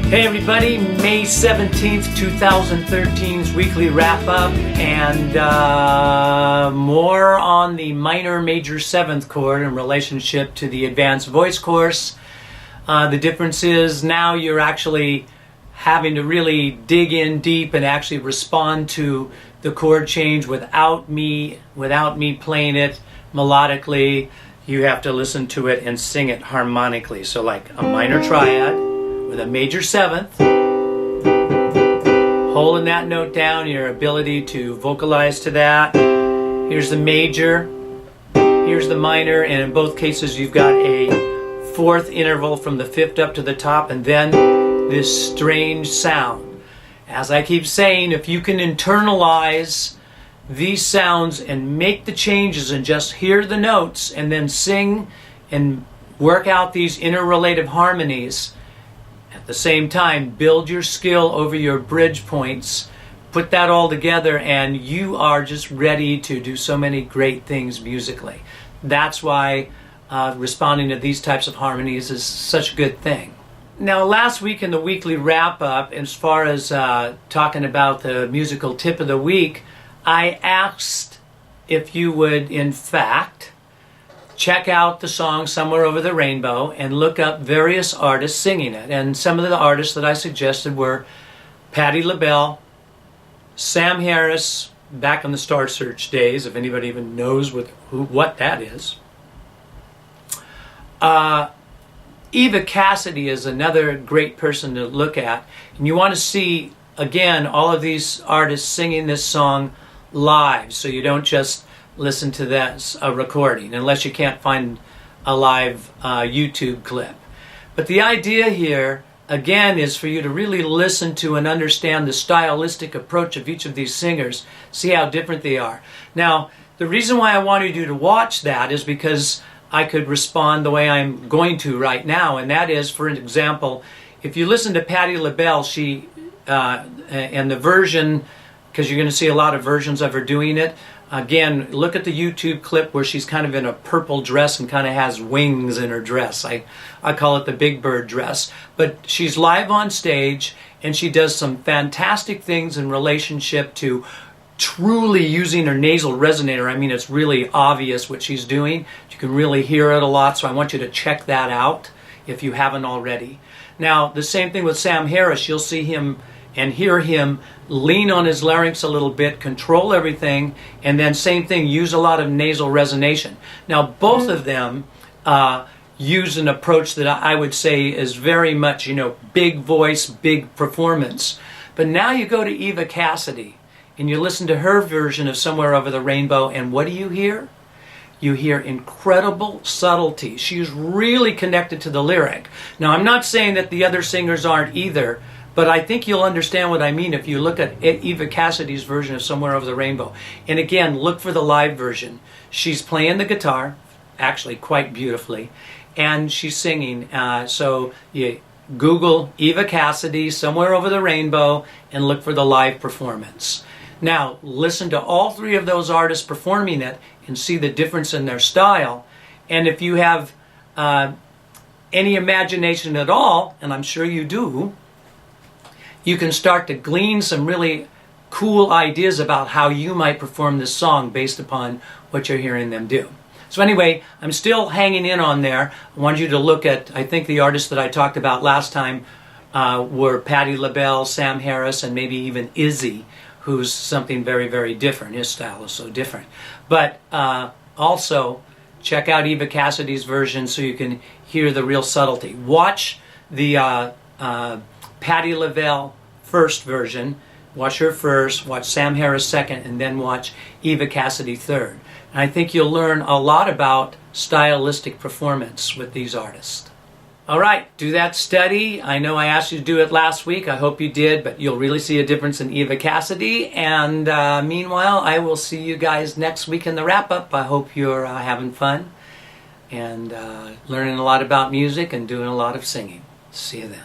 Hey everybody, May 17th, 2013's weekly wrap-up, and more on the minor major seventh chord in relationship to the advanced voice course. The difference is now you're actually having to really dig in deep and actually respond to the chord change without me playing it melodically. You have to listen to it and sing it harmonically. So like a minor triad with a major seventh, holding that note down, your ability to vocalize to that. Here's the major, here's the minor, and in both cases you've got a fourth interval from the fifth up to the top, and then this strange sound. As I keep saying, if you can internalize these sounds and make the changes and just hear the notes and then sing and work out these interrelative harmonies, at the same time, build your skill over your bridge points, put that all together, and you are just ready to do so many great things musically. That's why responding to these types of harmonies is such a good thing. Now, last week in the weekly wrap-up, as far as talking about the musical tip of the week, I asked if you would, in fact, check out the song Somewhere Over the Rainbow and look up various artists singing it. And some of the artists that I suggested were Patti LaBelle, Sam Harris, back in the Star Search days, if anybody even knows what that is. Eva Cassidy is another great person to look at. And you want to see, again, all of these artists singing this song live, so you don't just listen to that recording, unless you can't find a live YouTube clip. But the idea here, again, is for you to really listen to and understand the stylistic approach of each of these singers, see how different they are. Now, the reason why I wanted you to watch that is because I could respond the way I'm going to right now, and that is, for example, if you listen to Patti LaBelle, she, and the version, because you're going to see a lot of versions of her doing it. Again, look at the YouTube clip where she's kind of in a purple dress and kind of has wings in her dress. I call it the Big Bird dress. But she's live on stage, and she does some fantastic things in relationship to truly using her nasal resonator. I mean, it's really obvious what she's doing. You can really hear it a lot, so I want you to check that out if you haven't already. Now, the same thing with Sam Harris. You'll see him and hear him lean on his larynx a little bit, control everything, and then same thing, use a lot of nasal resonation. Now, both of them use an approach that I would say is very much, big voice, big performance. But now you go to Eva Cassidy, and you listen to her version of Somewhere Over the Rainbow, and what do you hear? You hear incredible subtlety. She's really connected to the lyric. Now, I'm not saying that the other singers aren't either, but I think you'll understand what I mean if you look at Eva Cassidy's version of Somewhere Over the Rainbow. And again, look for the live version. She's playing the guitar, actually quite beautifully, and she's singing. So you Google Eva Cassidy, Somewhere Over the Rainbow, and look for the live performance. Now, listen to all three of those artists performing it and see the difference in their style. And if you have any imagination at all, and I'm sure you do, you can start to glean some really cool ideas about how you might perform this song based upon what you're hearing them do. So anyway, I'm still hanging in on there. I wanted you to look at, I think the artists that I talked about last time were Patti LaBelle, Sam Harris, and maybe even Izzy, who's something very, very different. His style is so different. But also, check out Eva Cassidy's version so you can hear the real subtlety. Watch the Patti LaBelle first version, watch her first, watch Sam Harris second, and then watch Eva Cassidy third. And I think you'll learn a lot about stylistic performance with these artists. All right, do that study. I know I asked you to do it last week. I hope you did, but you'll really see a difference in Eva Cassidy. And meanwhile, I will see you guys next week in the wrap-up. I hope you're having fun and learning a lot about music and doing a lot of singing. See you then.